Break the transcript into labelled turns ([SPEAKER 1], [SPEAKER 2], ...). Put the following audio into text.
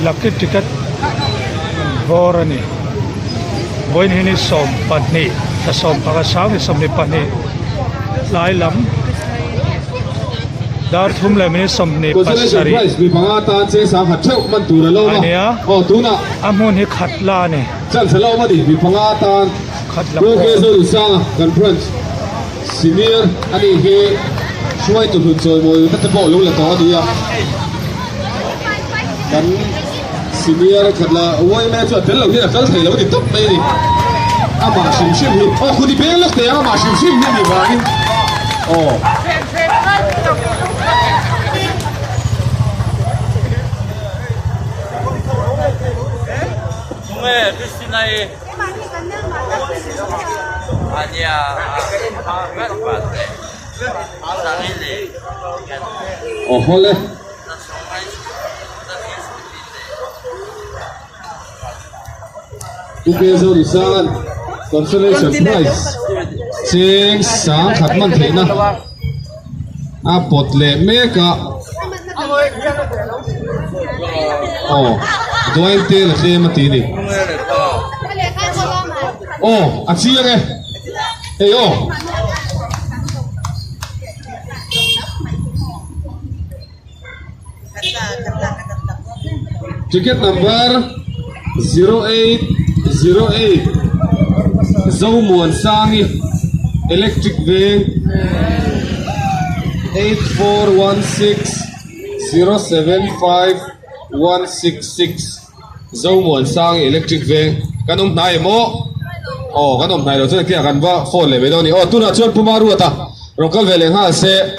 [SPEAKER 1] Lucky ticket Borani Boin hini som patni ta som pakasang som ni patni lai lam dar thum le mini som ni pasari
[SPEAKER 2] mi panga ta che sa khat theu man tu la lo ma o tu na
[SPEAKER 1] amun hi khatla ne
[SPEAKER 2] chan chalo ma di mi panga ta
[SPEAKER 1] khatla
[SPEAKER 2] ko ke zo du sa conference senior ani he suai tu hun choi moi ta bo lo la to du ya kan senior khatla oi me chu tel lo ni kal thei lo di top mai ni ama shim shim ni o khu di be lo te ama shim shim ni ba ni o
[SPEAKER 3] Christina 아니야.
[SPEAKER 2] o hole tu ke zo du sa consolation prize cheng sang khat man thei na a pot le me ka o doin te le khe ma ti ni o a chi ge e yo ticket number 0808 Zomuan Sangi Electric Van 8416075166 Zomuan Sangi Electric Van kanong nai mo kanong nai lo chu kia kan wa phone le be do ni tu na chuan pumaru ata rokal veleng ha se